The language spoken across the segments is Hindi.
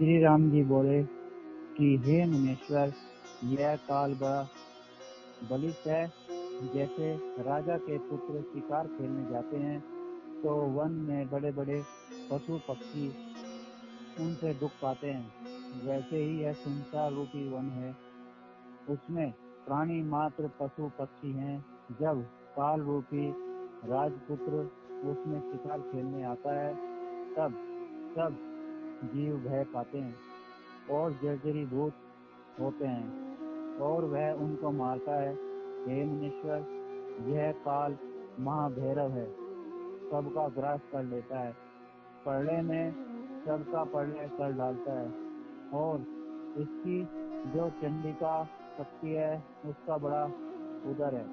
श्री राम जी बोले कि हे मुनीश्वर, यह काल बड़ा बलिष्ठ है। जैसे राजा के पुत्र शिकार खेलने जाते हैं तो वन में बड़े बड़े पशु पक्षी उनसे दुख पाते हैं, वैसे ही यह संसार रूपी वन है, उसमें प्राणी मात्र पशु पक्षी हैं। जब काल रूपी राजपुत्र उसमें शिकार खेलने आता है तब सब जीव भय पाते हैं और जर्जरीभूत होते हैं और वह उनको मारता है। हे मुनीश्वर, यह काल महाभैरव है, सबका ग्रास कर लेता है, प्रलय में सबका प्रलय कर डालता है और इसकी जो चंडिका शक्ति है उसका बड़ा उदर है।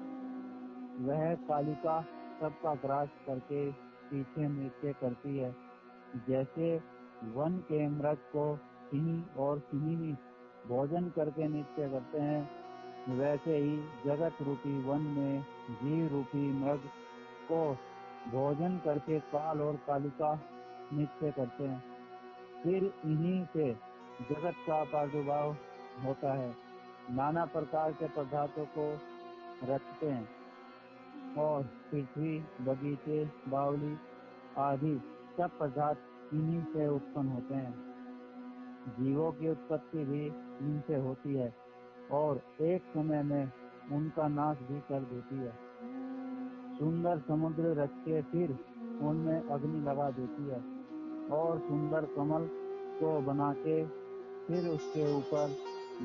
वह कालिका सबका ग्रास करके पीछे नृत्य करती है। जैसे वन के मृग को सिंह और सिंहिनी भोजन करके नृत्य करते हैं, वैसे ही जगत रूपी वन में जीव रूपी मृग को भोजन करके काल और कालिका नृत्य करते हैं। फिर इन्हीं से जगत का प्रादुर्भाव होता है, नाना प्रकार के पदार्थों को रचते हैं और पृथ्वी, बगीचे, बावली आदि सब पदार्थ इन्हीं से उत्पन्न होते हैं। जीवों की उत्पत्ति भी इनसे होती है और एक समय में उनका नाश भी कर देती है। सुंदर समुद्र रच के फिर उनमें अग्नि लगा देती है और सुंदर कमल को बना के फिर उसके ऊपर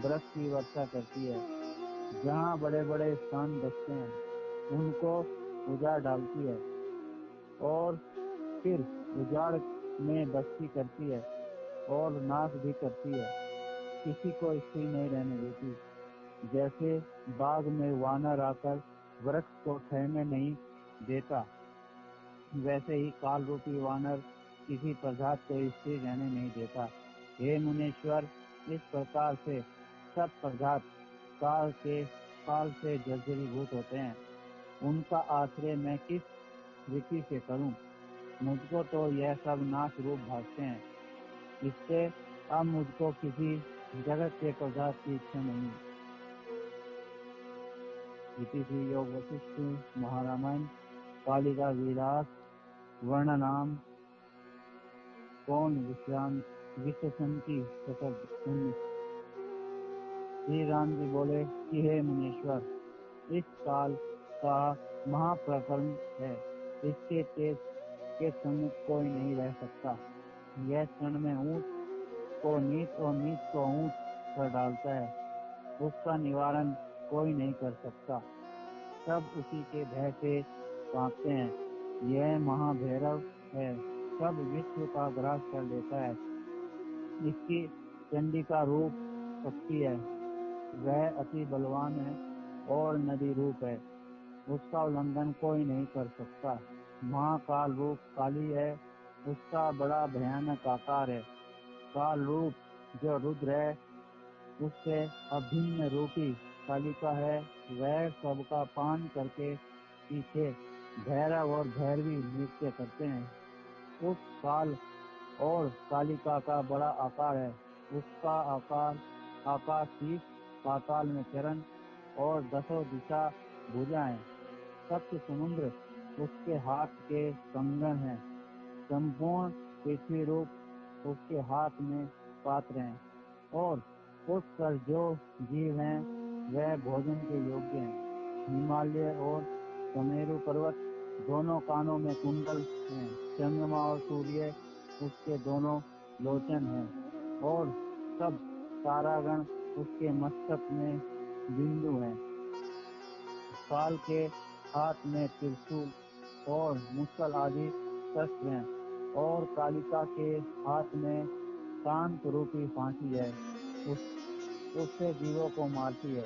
वृक्ष की वर्षा करती है। जहाँ बड़े बड़े स्थान बसते हैं उनको उजाड़ डालती है और फिर उजाड़ में बस्ती करती है और नाश भी करती है, किसी को स्थिर नहीं रहने देती। जैसे बाग में वानर आकर वृक्ष को ठहरने नहीं देता, वैसे ही काल रूपी वानर किसी पदार्थ को स्थिर रहने नहीं देता। हे मुनीश्वर, इस प्रकार से सब पदार्थ काल से जर्जरीभूत होते हैं। उनका आश्रय मैं किस रीति से करूं? मुझको तो यह सब नाश रूप भासते हैं, इससे अब मुझको किसी जगत के पदार्थ की इच्छा नहीं। इति श्री योग वशिष्ठ महारामायण कालिका विलास वर्णनाम कौन विश्रांति शतक 19। श्री राम जी बोले कि हे मुनीश्वर, इस काल का महाप्रकरण है, इसके तेज के सम्मुख कोई नहीं रह सकता। यह क्षण में ऊंच को नीच और नीच को ऊंच कर डालता है, उसका निवारण कोई नहीं कर सकता। सब उसी के भय से कांपते हैं। यह महाभैरव है, सब विश्व का ग्रास कर लेता है। इसकी चंडिका रूप शक्ति है, वह अति बलवान है और नदी रूप है, उसका उल्लंघन कोई नहीं कर सकता। महाकाल रूप काली है, उसका बड़ा भयानक आकार है। काल रूप जो रुद्र है, उससे अभिन्न रूपी कालिका है, वह सबका पान करके पीछे भैरव और भैरवी नृत्य करते हैं। उस काल और कालिका का बड़ा आकार है, उसका आकाश शीश, पाताल में चरण और 10 दिशा भुजाएं। सप्त समुद्र उसके हाथ के कंगन हैं, संपूर्ण पृथ्वी रूप उसके हाथ में पात्र हैं और उस पर जो जीव हैं वह भोजन के योग्य हैं। हिमालय और सुमेरु पर्वत दोनों कानों में कुंडल हैं, चंद्रमा और सूर्य उसके दोनों लोचन हैं और सब तारागण उसके मस्तक में बिंदु हैं। काल के हाथ में त्रिशूल और मुसल आदि शस्त्र हैं और कालिका के हाथ में शांत रूपी फांसी है, उससे जीवों को मारती है।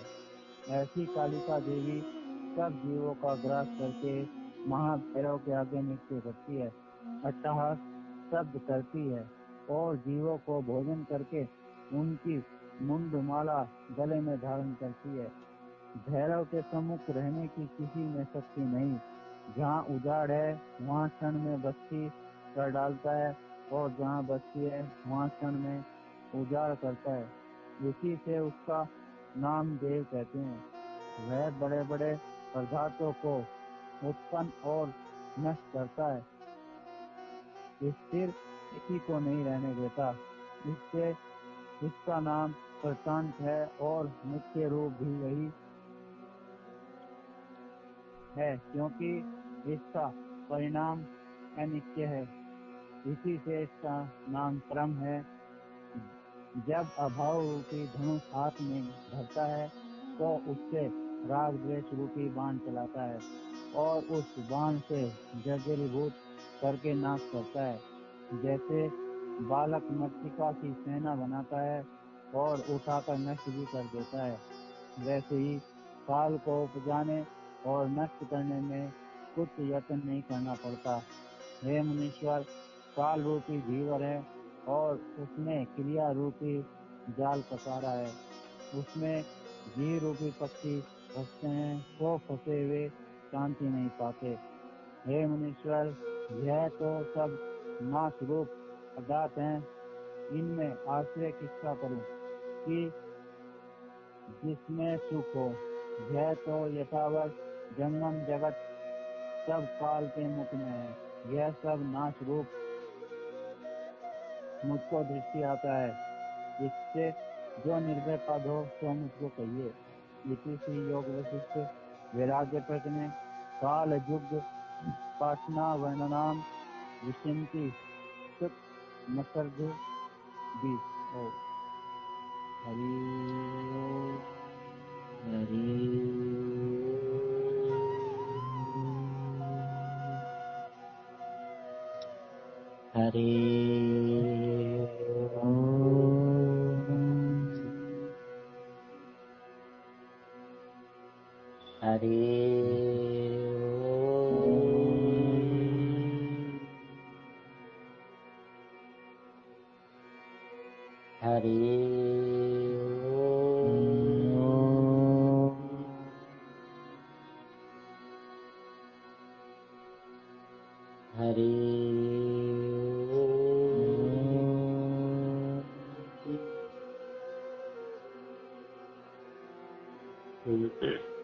ऐसी कालिका देवी सब जीवों का ग्रास करके महाभैरव के आगे नृत्य करती है, अट्टहास शब्द करती है और जीवों को भोजन करके उनकी मुंडमाला गले में धारण करती है। भैरव के सम्मुख रहने की किसी में शक्ति नहीं। जहाँ उजाड़ है वहाँ क्षण में बस्ती कर डालता है और जहाँ बस्ती है वहाँ क्षण में उजाड़ करता है, इसी से उसका नाम देव कहते हैं। वह बड़े बड़े पदार्थों को उत्पन्न और नष्ट करता है, स्थिर किसी को नहीं रहने देता। इससे इसका नाम प्रशांत है और मुख्य रूप भी यही है, क्योंकि इसका परिणाम अनित्य है। इसी से इसका नाम क्रम है। जब अभाव रूपी धनुष हाथ में धरता है तो उससे राग द्वेष रूपी बाण चलाता है और उस बाण से जर्जरीभूत करके नाश करता है। जैसे बालक मृत्तिका की सेना बनाता है और उठाकर नष्ट भी कर देता है, वैसे ही काल को उपजाने और नष्ट करने में कुछ यत्न नहीं करना पड़ता। हे मुनीश्वर, काल रूपी धीवर है और उसने क्रिया रूपी जाल पसारा है। उसमें जीव रूपी पक्षी फंसते हैं तो फंसे हुए शांति नहीं पाते। हे मुनीश्वर, यह तो सब नाश रूप पदार्थ हैं, इनमें आश्रय किसका करूं कि जिसमें सुख हो। यह तो यथावत जंगम जगत सब काल के मुख में है, यह सब नाश रूप मुझको दृष्टि आता है। इससे जो निर्भय पद हो तो मुझको कहिए। इसी श्री योग वशिष्ठ वैराग्य प्रकरण काल युग पाटना वर्णनाम विशिंति सुत मसर्ग 20। ओ हरि ओम। हरि ओम। हरि ओम। हरि ओम। हरि ओम।